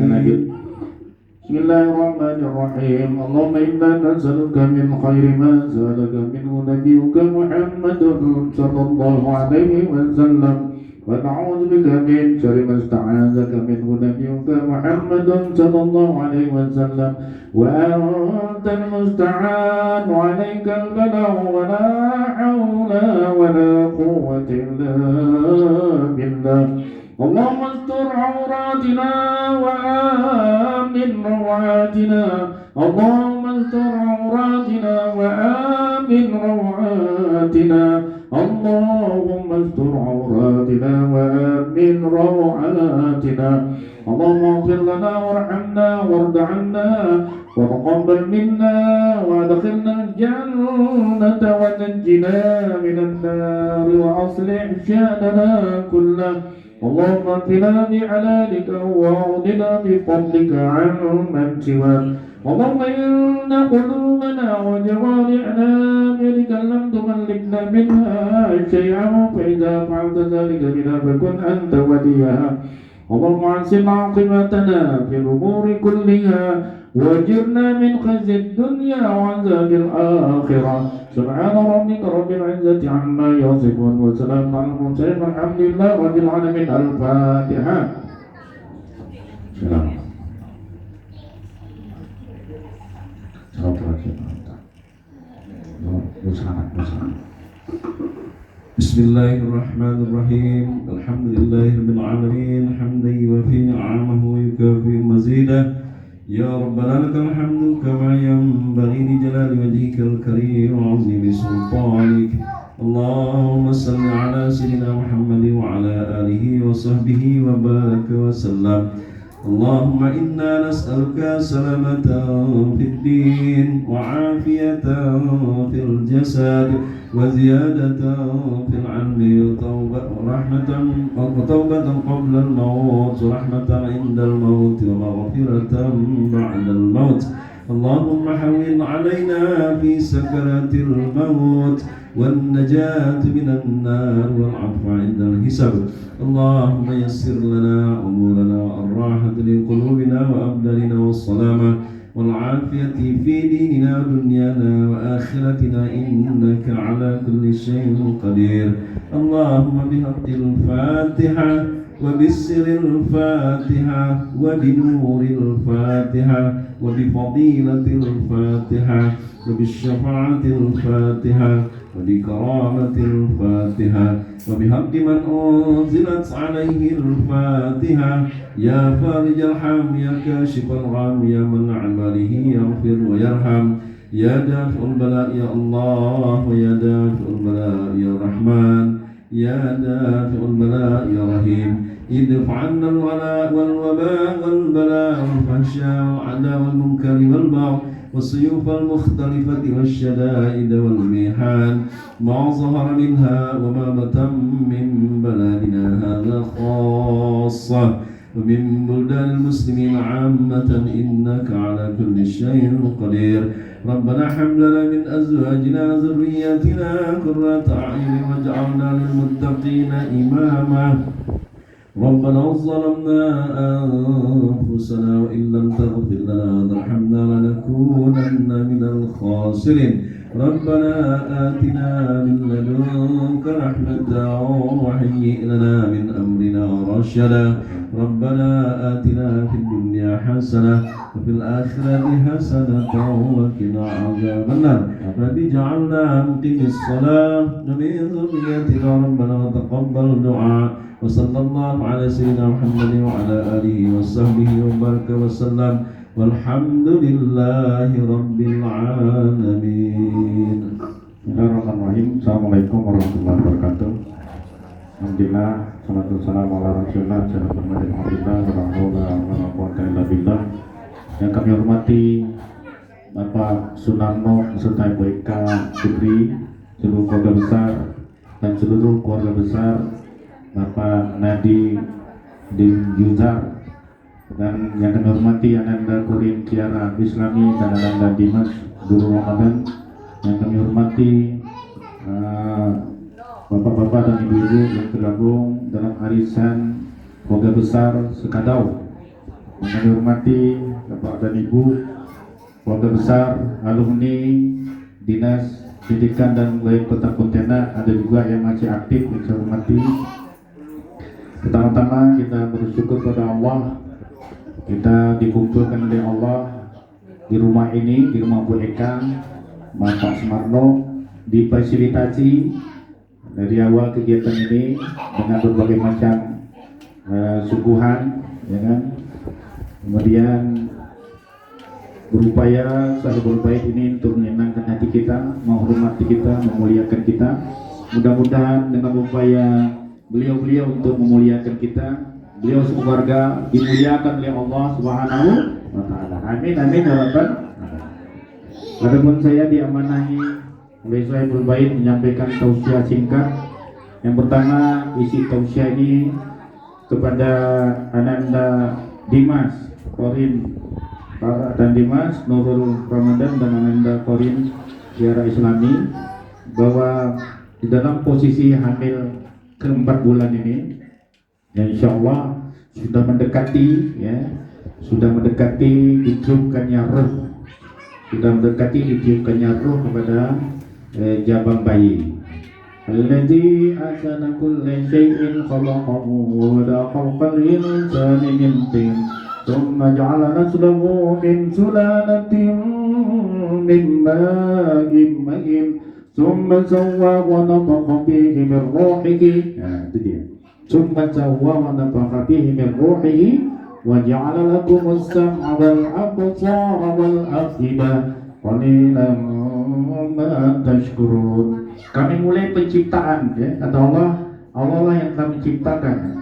lanjut. Bismillahirrahmanirrahim. Allahumma inna nas'aluka min khairi ma sa'alaka minhu nabiyyuka Muhammadun sallallahu alaihi wasallam wa na'udzu bika min syarri ma ista'adzaka minhu nabiyyuka Muhammadun sallallahu alaihi wasallam wa antal musta'an wa 'alaikal balagh wa la haula wa la quwwata illa billah. Allahumma astur awratina wa amin rawatina. Allahumma astur awratina wa amin rawatina. Allahumma astur awratina wa amin rawatina. Allahumma ighfir lana warhamna warda 'anna وتقبل منا وادخلنا الجنة ونجنا من النار وأصلح شأننا كله. اللهم اكفنا بحلالك واغننا بفضلك عن من سواك. اللهم إن قلوبنا وجوارحنا بيدك لم تملكنا منها شيئا فإذا فعلت ذلك بنا فكن أنت وليها. اللهم أحسن عاقبتنا في الأمور كلها واجرنا من خزي الدنيا وعذاب الآخرة. سبحان ربك رب العزة عما يصفون وسلام على المرسلين والحمد لله رب العالمين. الفاتحة. سلام. Bismillahirrahmanirrahim. Alhamdulillahirabbil alamin hamdan yuwafi ni'amahu wa yukafi mazidah. Ya Rabbana lakal hamdu kama yanbaghi li jalali wajhikal karim wa 'azimi sultanik. Allahumma salli ala sayyidina Muhammad wa ala alihi wa sahbihi wa baraka wa sallam. Allahumma inna nas'aluka salamatan fid din wa 'afiyatan fil jasad wa ziyadatan fil 'ilmi wa rahmatan wa tawbatan qabla al-maut wa rahmatan 'inda al-maut wa maghfiratan ba'da al-maut. Allahumma hawwin 'alaina fi sakaratil maut والنجاة من النار والعفو عند الحساب. اللهم يسر لنا أمورنا الراحة لقلوبنا وأبداننا والسلامة والعافية في ديننا ودنيانا وآخرتنا إنك على كل شيء قدير. اللهم بحق الفاتحة وبسر الفاتحة وبنور الفاتحة وبفضيلة الفاتحة وبالشفاعة الفاتحة وبكرامة الفاتحة وبحق من أنزلت عليه الفاتحة. يا فارج الحام يا كاشف الغم يا من عمله يغفر ويرحم. يا دافع البلاء يا الله ويا دافع البلاء يا رحمن. يا دافع البلاء يا رحيم. ادفع عنا الغلاء والوباء والبلاء والفحشاء والعداء والمنكر والبغي والسيوف المختلفة والشدائد والمحن ما ظهر منها وما بطن من بلادنا هذا خاصة ومن بلدان المسلمين عامة إنك على كل شيء قدير. ربنا هب لنا من أزواجنا وذرياتنا قرة أعين واجعلنا للمتقين إماما. ربنا ظلمنا أنفسنا وإن لم تغفر لنا وترحمنا لنكونن من الخاسرين. ربنا آتنا من لدنك رحمة وهيئ لنا من أمرنا رشدا. ربنا آتنا في الدنيا حسنة وفي الآخرة حسنة وقنا عذاب النار. رب اجعلنا مقيم الصلاة ومن ذريتنا ربنا وتقبل دعاء. وصلى الله على سيدنا محمد وعلى آله وصحبه وبارك وسلم والحمد لله رب العالمين. Bismillahirrahmanirrahim. Assalamualaikum warahmatullahi wabarakatuh. Alhamdulillah, salatu wassalamu ala rasulillah alhamdulillah. Yang kami hormati Bapak Sunarno beserta Ibu Eka Putri, seluruh keluarga besar dan seluruh keluarga besar Bapak Nadi Din Yuzar, dan yang kami hormati Ananda Kurin Kiara Islami dan Ananda Dimas Guru Ramadan. Yang kami hormati bapak-bapak dan ibu-ibu yang tergabung dalam arisan keluarga besar Sekadau yang kami hormati Bapak dan Ibu, keluarga besar, alumni Dinas Pendidikan dan Kebudayaan Kota Pontianak, ada juga yang masih aktif yang saya hormati. Pertama-tama kita bersyukur pada Allah, kita dikumpulkan oleh Allah di rumah ini, di rumah Bu Eka, Bapak Sumarno, difasilitasi dari awal kegiatan ini dengan berbagai macam suguhan, ya kan? Kemudian berupaya selalu berbaik ini untuk menyenangkan hati kita, menghormati kita, memuliakan kita. Mudah-mudahan dengan upaya beliau-beliau untuk memuliakan kita, beliau sekeluarga dimuliakan oleh Allah Subhanahu wa taala. Amin amin ya rabbal alamin. Adapun saya diamanahi oleh Sohibul Bait menyampaikan tausiah singkat. Yang pertama, isi tausiah ini kepada Ananda Dimas Korin dan Dimas Nurul Ramadan dan Ananda Korin Tiara Islami, bahwa di dalam posisi hamil ke-4 bulan ini, ya insya Allah sudah mendekati, ya, sudah mendekati ditiupkannya roh, sudah mendekati ditiupkannya roh kepada jabang bayi. Alladzi ahsana kulla syai'in khalaqahu wa bada'a khalqal insani min tin thumma ja'ala naslahu min sulalatin min ma'in mahin thumma sawwa wa nafakha fihi min ruhihi. Nah, itu dia. Thumma sawwa wa nafakha fihi min ruhihi wa ja'ala lakumus sam'a wal absara wal afida qalilan ma tashkurun. Kami mulai penciptaan, ya, kata Allah, Allah lah yang telah menciptakan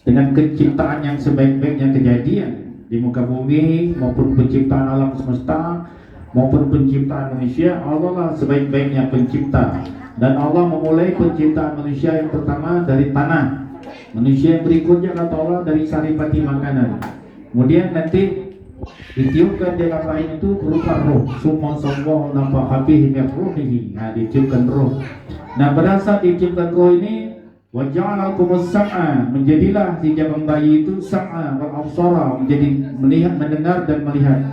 dengan penciptaan yang sebaik-baiknya kejadian di muka bumi maupun penciptaan alam semesta maupun penciptaan manusia. Allah lah sebaik-baiknya pencipta, dan Allah memulai penciptaan manusia yang pertama dari tanah, manusia yang berikutnya kata Allah dari saripati makanan, kemudian nanti ditiupkan di dalam rahim itu berupa roh. Summa sawwa nafakha fihi min ruhihi. Nah, ditiupkan roh. Nah, pada saat ditiupkan roh ini, wa ja'ala lakumus sam'a, menjadilah si jabang bayi itu sam'a wal absara, menjadi melihat, mendengar dan melihat.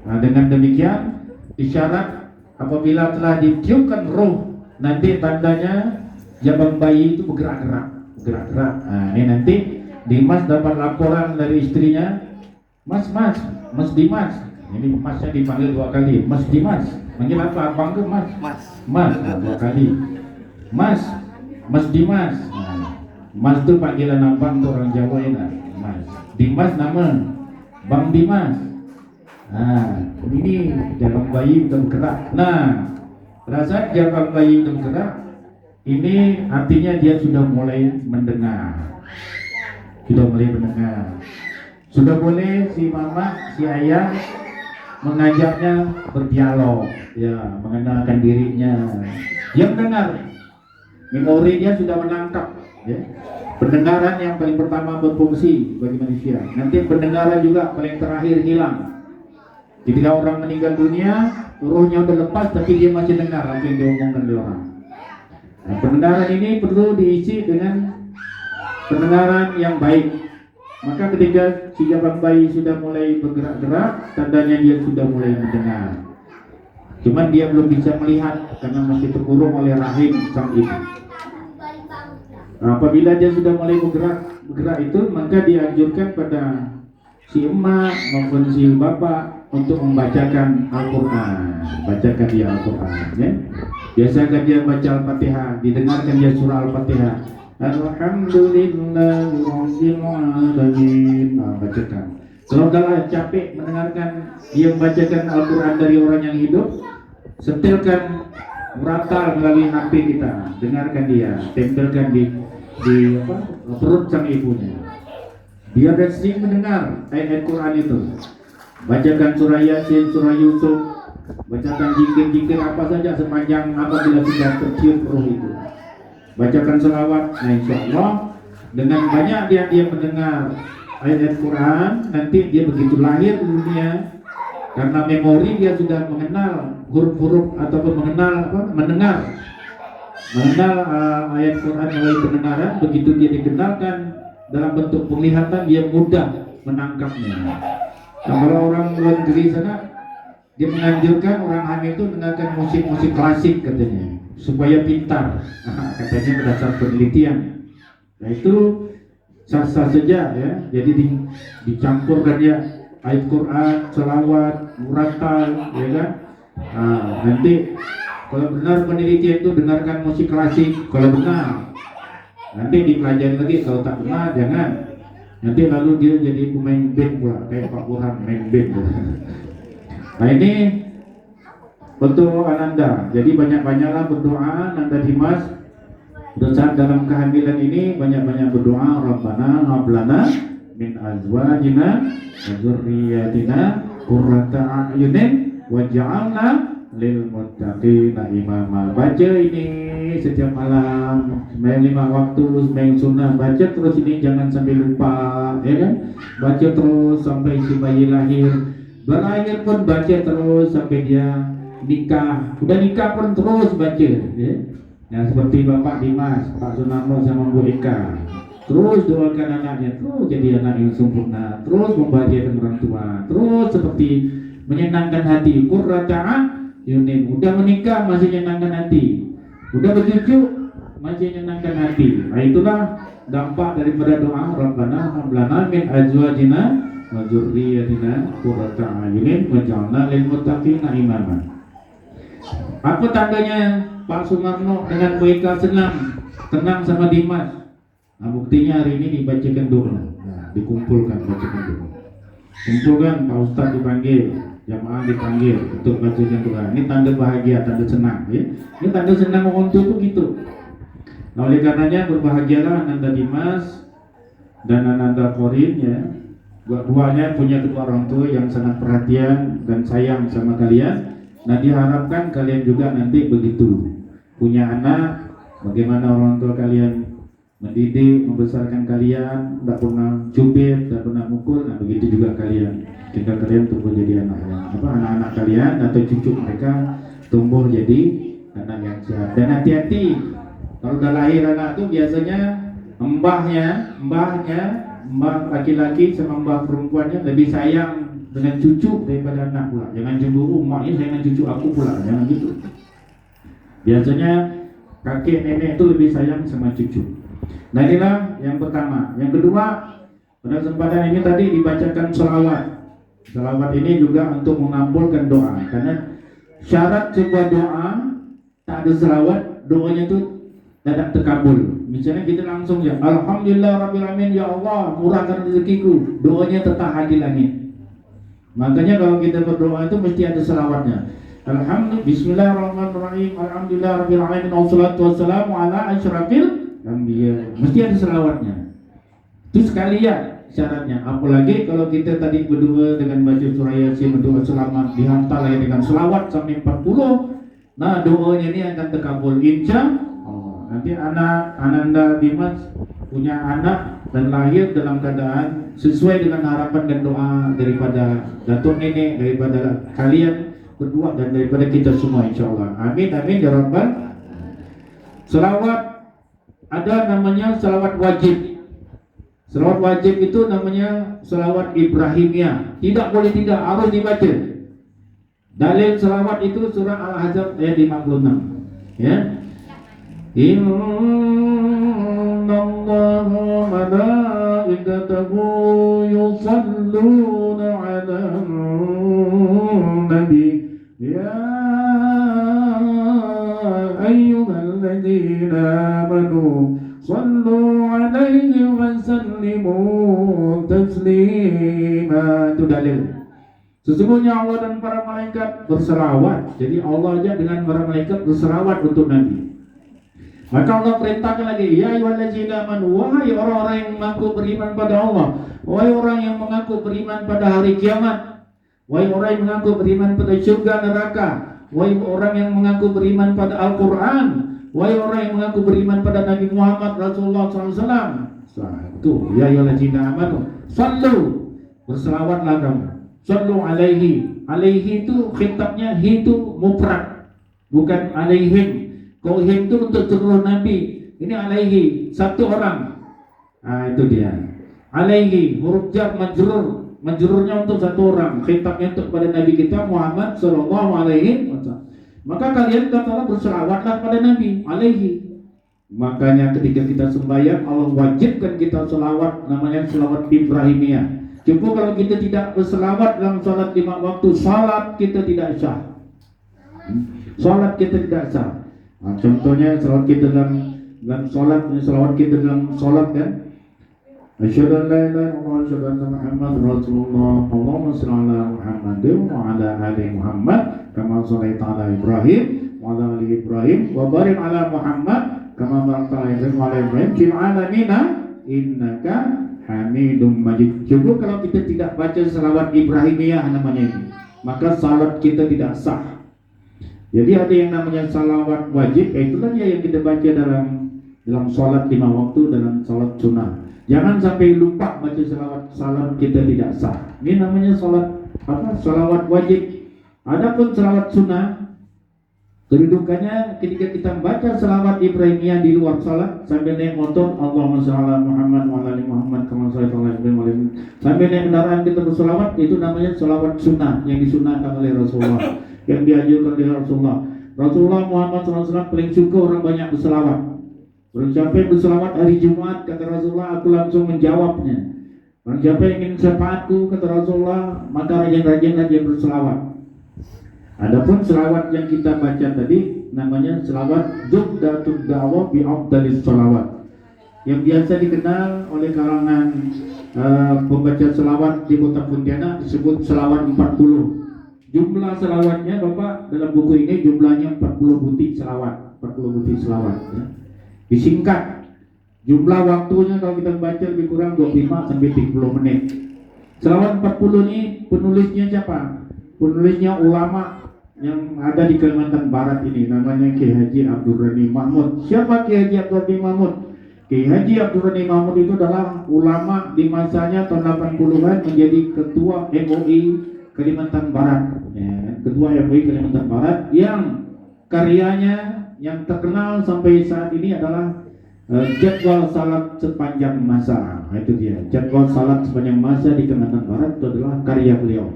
Nah, dengan demikian isyarat apabila telah ditiupkan roh, nanti tandanya jabang bayi itu bergerak-gerak. Nah, ini nanti Dimas dapat laporan dari istrinya, Mas Dimas. Ini masnya dipanggil 2 kali. Mas Dimas. Panggil apa? Panggil Mas. Mas. Nah, 2 kali. Mas Dimas. Nah, Mas itu panggilan abang untuk orang Jawa ya. Mas. Dimas nama Bang Dimas. Nah, ini jabang bayi udah bergerak. Nah, pada saat jabang bayi udah bergerak, ini artinya dia sudah mulai mendengar. Sudah boleh si mama, si ayah mengajaknya berdialog, ya, mengenalkan dirinya. Dia mendengar, memori dia sudah menangkap, ya. Pendengaran yang paling pertama berfungsi bagi manusia. Nanti pendengaran juga paling terakhir hilang. Ketika orang meninggal dunia, rohnya udah lepas, tapi dia masih dengar apa yang diomongkan oleh orang. Nah, pendengaran ini perlu diisi dengan pendengaran yang baik. Maka ketika si jabang bayi sudah mulai bergerak-gerak, tandanya dia sudah mulai mendengar. Cuman dia belum bisa melihat karena masih terkurung oleh rahim sang ibu. Nah, apabila dia sudah mulai bergerak itu, maka dianjurkan pada si emak maupun si bapak untuk membacakan Al-Quran. Bacakan dia Al-Quran, ya. Biasakan dia baca Al-Fatihah, didengarkan dia surah Al-Fatihah. Alhamdulillahirabbil alamin. Nah, bacakan. Kalau udah capek mendengarkan dia membacakan Al-Quran dari orang yang hidup, setelkan muratal melalui HP kita, dengarkan dia, tempelkan di perut sang ibunya. Biar dia sering mendengar ayat Quran itu. Bacakan surah Yasin, surah Yusuf, bacakan zikir-zikir apa saja sepanjang apabila sudah tercium roh itu. Bacakan selawat. Nah, insya Allah dengan banyak dia mendengar ayat Quran, nanti dia begitu lahir di dunia, karena memori dia sudah mengenal huruf-huruf ataupun mendengar ayat Quran melalui pendengaran. Begitu dia dikenalkan dalam bentuk penglihatan, dia mudah menangkapnya. Nah, kalau orang luar negeri sana, dia menganjurkan orang hamil itu dengarkan musik-musik klasik katanya, supaya pintar. Nah, katanya berdasar penelitian. Nah itu sah-sah saja ya. Jadi dicampurkan ya ayat Quran, selawat, murattal, ya kan. Nah, nanti kalau benar penelitian itu dengarkan musik klasik, kalau benar. Nanti dipelajari lagi, kalau tak benar jangan. Nanti lalu dia jadi pemain band pula, kayak Pak Burhan main band. Nah ini untuk Ananda. Jadi banyak-banyaklah berdoa Ananda Dimas. Dan saat dalam kehamilan ini banyak-banyak berdoa, Rabbana hab lana min azwajina wa dzurriyyatina qurrata a'yunin waj'alna lil muttaqina imama. Baca ini setiap malam, sembahyang 5 waktu, sembahyang sunnah, baca terus ini, jangan sampai lupa, ya kan? Baca terus sampai si bayi lahir, berlahir pun baca terus sampai dia nikah, udah nikah pun terus baca, ya. Nah seperti Bapak Dimas, Pak Sunarno sama Bu Eka, terus doakan anaknya, terus jadi anak yang sempurna, terus membahagiakan orang tua, terus seperti menyenangkan hati. Qurrata a'yunin, udah menikah masih menyenangkan hati, udah bercucu masih menyenangkan hati. Nah itulah dampak daripada doa Rabbana hab lana min azwajina wa dzurriyyatina qurrata a'yunin waj'alna lil muttaqina imama. Apa tandanya Pak Sumarno dengan Bu Eka tenang sama Dimas? Nah buktinya hari ini dibacakan doa, nah, dikumpulkan bacakan doa, kumpulkan Pak Ustadz dipanggil, jamaah dipanggil untuk bacakan doa. Ini tanda bahagia, tanda senang, ya. Ini tanda senang orang tua begitu. Nah oleh karenanya berbahagialah Ananda Dimas dan Ananda Korin, ya. Dua-duanya punya kedua orang tua yang sangat perhatian dan sayang sama kalian. Nah diharapkan kalian juga nanti begitu, punya anak, bagaimana orang tua kalian mendidik, membesarkan kalian, tidak pernah cubit, tidak pernah mukul. Nah begitu juga kalian, jika kalian tumbuh jadi anak-anak kalian atau cucu mereka tumbuh jadi anak yang sehat. Dan hati-hati, kalau udah lahir anak itu biasanya mbah laki-laki sama mbah perempuannya lebih sayang dengan cucu daripada anak pula. Jangan cemburu, maknya sayang cucu aku pula, jangan gitu. Biasanya kakek nenek itu lebih sayang sama cucu. Nah inilah yang pertama. Yang kedua, pada kesempatan ini tadi dibacakan selawat. Selawat ini juga untuk mengabulkan doa. Karena syarat sebuah doa tak ada selawat, doanya itu tidak terkabul. Misalnya kita langsung ya, Alhamdulillah Rabbil Alamin, ya Allah murahkan rezekiku, doanya tertahan di langit. Makanya kalau kita berdoa itu mesti ada selawatnya. Alhamdulillah, Bismillahirrahmanirrahim, Alhamdulillah Rabbil Alamin, wassalatu wassalamu ala asyrafil anbiya. Mesti ada selawatnya. Itu sekalian syaratnya. Apalagi kalau kita tadi berdua dengan baca surah Yasin, berdoa selamat, dihantar lagi dengan selawat sampai 40. Nah doanya ini akan terkabul insya Allah. Nanti anak Ananda Dimas punya anak dan lahir dalam keadaan sesuai dengan harapan dan doa daripada datuk nenek, daripada kalian berdua dan daripada kita semua insyaallah. Amin amin ya rabbal. Selawat ada namanya selawat wajib. Selawat wajib itu namanya selawat Ibrahimiyah. Tidak boleh tidak, harus dibaca. Dalil selawat itu surah Al-Ahzab ayat 56. Ya. Innallaha wa malaikatahu yusalluna 'alan nabi ya ayyuhalladzina amanu sallu 'alaihi wa sallimu taslima. Itu dalil. Sesungguhnya Allah dan para malaikat berselawat. Jadi Allah aja dengan para malaikat berselawat untuk Nabi. Maka Allah perintahkan lagi, ya ayyuhallazina amanu, wahai orang-orang yang mengaku beriman pada Allah, wahai orang yang mengaku beriman pada hari kiamat, wahai orang yang mengaku beriman pada surga neraka, wahai orang yang mengaku beriman pada Al-Quran, wahai orang yang mengaku beriman pada Nabi Muhammad Rasulullah SAW. Itu, ya ayyuhallazina amanu, sallu, berselawatlah kamu. Sallu alaihi. Alaihi itu khitabnya itu mufrad, bukan alaihim. Kalau him itu untuk seluruh Nabi, ini alaihi satu orang. Nah itu dia. alaihi, huruf jar majrur, majrurnya untuk satu orang, khitabnya untuk pada Nabi kita Muhammad sallallahu alaihi wasallam. Maka kalian katalah berselawatlah pada Nabi alaihi. Makanya ketika kita sembahyang Allah wajibkan kita selawat, namanya selawat Ibrahimiyah. Coba kalau kita tidak berselawat dalam salat 5 waktu, salat kita tidak sah. Salat kita tidak sah. Nah, contohnya salat kita dalam salat, selawat kita dalam salat kan. Asyhadu an la ilaha illallah wa asyhadu anna Muhammadar Rasulullah. Allahumma shalli ala Muhammad wa ala ali Muhammad kama shallaita ala Ibrahim wa ala ali Ibrahim wa barik ala Muhammad kama barakta ala Ibrahim wa ala Ibrahim fil alamin innaka Hamidum Majid. Coba kalau kita tidak baca selawat Ibrahimiyah namanya ini, maka salat kita tidak sah. Jadi ada yang namanya salawat wajib, itulah dia yang kita baca dalam salat 5 waktu, dalam salat sunnah. Jangan sampai lupa baca salat kita tidak sah. Ini namanya salawat wajib. Adapun salawat sunnah, kedudukannya ketika kita baca salawat Ibrahimiyah di luar salat sambil naik motor, Allahumma shalli ala Muhammad wa ala ali Muhammad kama shallaita ala Ibrahim wa ala ali. Sambil naik kendaraan kita berselawat, itu namanya salawat sunnah yang disunahkan oleh Rasulullah, yang diajarkan oleh Rasulullah. Rasulullah Muhammad SAW paling suka orang banyak berselawat. Orang siapa yang berselawat hari Jumat, kata Rasulullah, aku langsung menjawabnya. Orang siapa yang ingin syafaatku, kata Rasulullah, maka rajin-rajinlah dia berselawat. Adapun selawat yang kita baca tadi namanya selawat Jubdatud Da'wah bi afdalis selawat, yang biasa dikenal oleh kalangan pembaca selawat di Kota Pontianak disebut selawat 40. Jumlah selawatnya Bapak dalam buku ini jumlahnya 40 butir selawat, 40 butir selawat ya. Disingkat, jumlah waktunya kalau kita baca lebih kurang 25 sampai 30 menit. Selawat 40 ini penulisnya siapa? Penulisnya ulama yang ada di Kalimantan Barat ini, namanya Kiai Haji Abdul Ghani Mahmud. Siapa Kiai Haji Abdul Ghani Mahmud? Kiai Haji Abdul Ghani Mahmud itu adalah ulama di masanya tahun 80-an menjadi ketua MUI Kalimantan Barat ya, ketua MUI Kalimantan Barat, yang karyanya yang terkenal sampai saat ini adalah jadwal salat sepanjang masa. Nah, itu dia, jadwal salat sepanjang masa di Kalimantan Barat itu adalah karya beliau.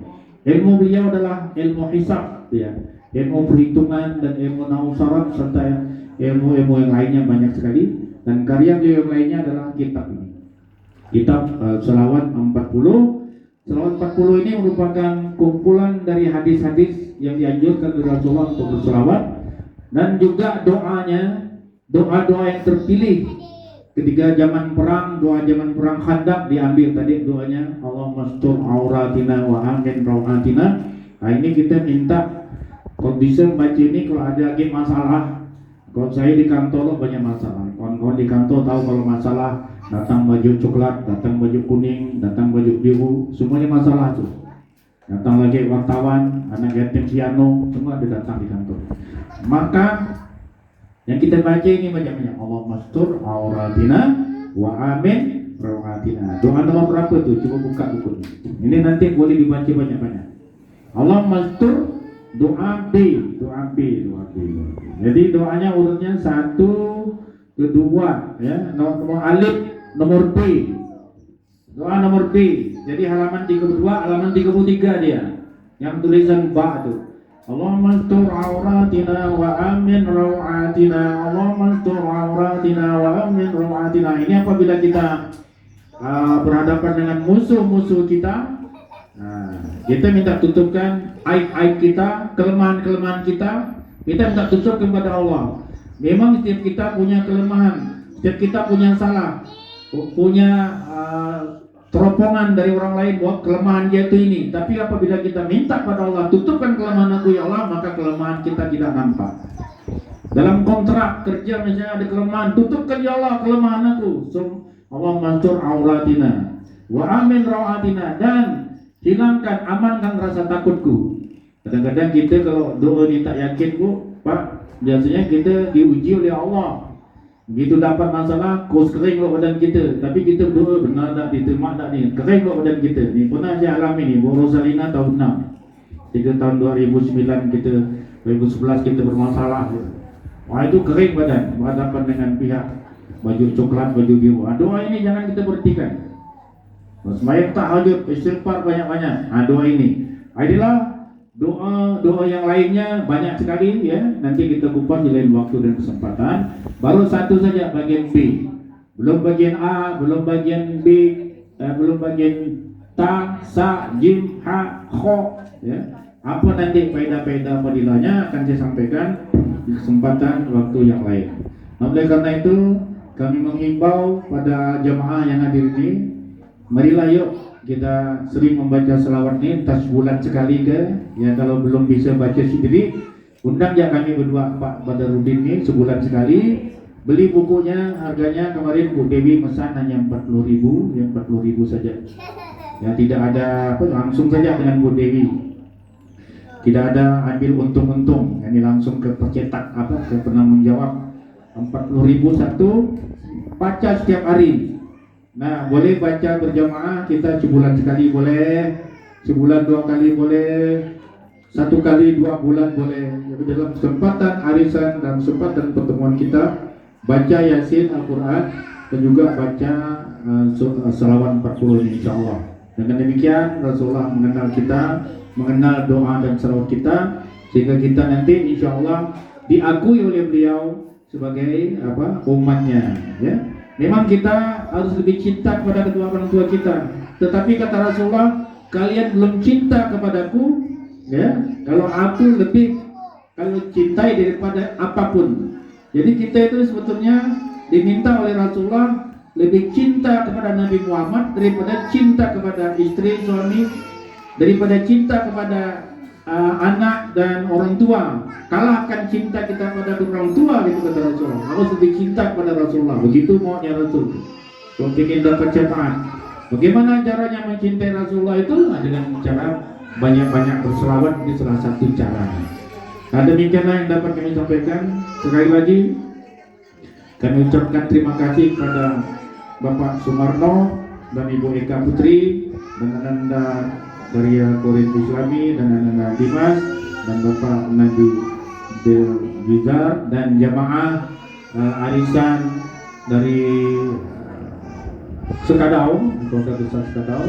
Ilmu beliau adalah ilmu hisab ya, ilmu perhitungan dan ilmu nahwu syarat serta ilmu-ilmu yang lainnya banyak sekali. Dan karya beliau yang lainnya adalah kitab ini, kitab selawat 40. Selawat 40 ini merupakan kumpulan dari hadis-hadis yang dianjurkan oleh Rasulullah untuk berselawat, dan juga doanya, doa-doa yang terpilih ketika zaman perang, doa zaman perang Khandaq diambil tadi doanya Allahumma astur auratina wa amin rawatina. Nah ini kita minta kalau bisa baca ini kalau ada lagi masalah. Kalau saya di kantor banyak masalah, kawan-kawan di kantor tahu kalau masalah datang baju coklat, datang baju kuning, datang baju biru, semuanya masalah tuh. Datang lagi wartawan, anak yatim piano, semua ada datang di kantor. Maka yang kita baca ini banyak-banyak Allahumma astur auratina wa amin rawatina. Doa nomor berapa tuh? Coba buka bukunya. Ini nanti boleh dibaca banyak-banyak. Allahumma astur doa B. Jadi doanya urutnya 1, 2 ya, nomor alif, nomor B. Doa nomor B. Jadi halaman 32, halaman 33 dia. Yang tulisan ba tuh. Allahumma astur auratina wa amin rawatina. Allahumma astur auratina wa amin rawatina. Ini apabila kita berhadapan dengan musuh-musuh kita, kita minta tutupkan aib-aib kita, kelemahan-kelemahan kita, kita minta tutup kepada Allah. Memang setiap kita punya kelemahan, setiap kita punya salah, punya teropongan dari orang lain bahwa kelemahan dia itu ini. Tapi apabila kita minta pada Allah, tutupkan kelemahan aku ya Allah, maka kelemahan kita tidak nampak. Dalam kontrak kerja misalnya ada kelemahan, tutupkan ya Allah kelemahan aku. Allah mansur auratina wa amin rawatina, dan hilangkan, amankan rasa takutku. Kadang-kadang kita kalau doa ini tak yakin Bu, Pak, biasanya kita diuji oleh Allah. Begitu dapat masalah, kos kering lo badan kita, tapi kita berdoa benar tak diterima tak ni, kering lo badan kita. Ni pernah saya alami ni, Bu Rosalina tahun 6. 3 tahun 2009 kita, 2011 kita bermasalah. Wah itu kering badan, berhadapan dengan pihak baju coklat, baju biru. Doa ini jangan kita berhentikan. Sembahyang tahajud, istighfar banyak-banyak. Doa ini. Inilah doa yang lainnya banyak sekali ya. Nanti kita kupas di lain waktu dan kesempatan. Baru satu saja bagian B. Belum bagian A, belum bagian B, belum bagian ta, sa, jim, ha, kho ya. Apa nanti faedah-faedah fadilahnya akan saya sampaikan di kesempatan waktu yang lain. Oleh karena itu kami menghimbau pada jamaah yang hadir ini, marilah yuk kita sering membaca selawat ini entah sebulan sekali ke ya. Kalau belum bisa baca sendiri, undang ya kami berdua Pak Badarudin ini sebulan sekali. Beli bukunya, harganya kemarin Bu Dewi pesan hanya 40.000, yang 40.000 saja. Ya tidak ada apa, langsung saja dengan Bu Dewi. Tidak ada ambil untung-untung, ini langsung ke percetak apa, ke penanggung jawab. 40.000 satu, baca setiap hari. Nah, boleh baca berjamaah, kita sebulan sekali boleh, sebulan 2 kali boleh, 1 kali 2 bulan boleh. Jadi dalam kesempatan arisan dan kesempatan pertemuan kita, baca Yasin Al-Quran dan juga baca selawat 40 ini insyaAllah. Dengan demikian Rasulullah mengenal kita, mengenal doa dan selawat kita, sehingga kita nanti insyaAllah diakui oleh beliau sebagai umatnya ya. Memang kita harus lebih cinta kepada kedua orang tua kita, tetapi kata Rasulullah, kalian belum cinta kepadaku ya kalau aku lebih cintai daripada apapun. Jadi kita itu sebetulnya diminta oleh Rasulullah lebih cinta kepada Nabi Muhammad daripada cinta kepada istri, suami, daripada cinta kepada anak dan orang tua. Kalahkan cinta kita pada orang tua, gitu kata Rasulullah. Harus lebih cinta kepada Rasulullah. Begitu maunya Rasul. Kalau ingin dapat syafaat. Bagaimana caranya mencintai Rasulullah itu? Dengan cara banyak-banyak berselawat, ini salah satu caranya. Nah, demikianlah yang dapat kami sampaikan. Sekali lagi kami ucapkan terima kasih kepada Bapak Sumarno dan Ibu Eka Putri dan Ananda Karya Korin Islami dan Ananda Dimas dan Bapak Nadi Del Jizar dan jamaah arisan dari Sekadau, Keluarga Besar Sekadau,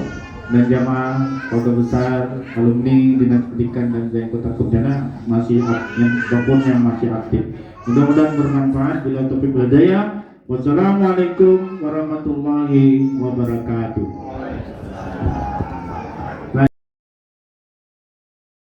dan jamaah keluarga besar alumni Dinas Pendidikan dan Jaya Kota Pontianak masih yang masih aktif. Mudah-mudahan bermanfaat. Bila topik berdaya. Wassalamualaikum warahmatullahi wabarakatuh.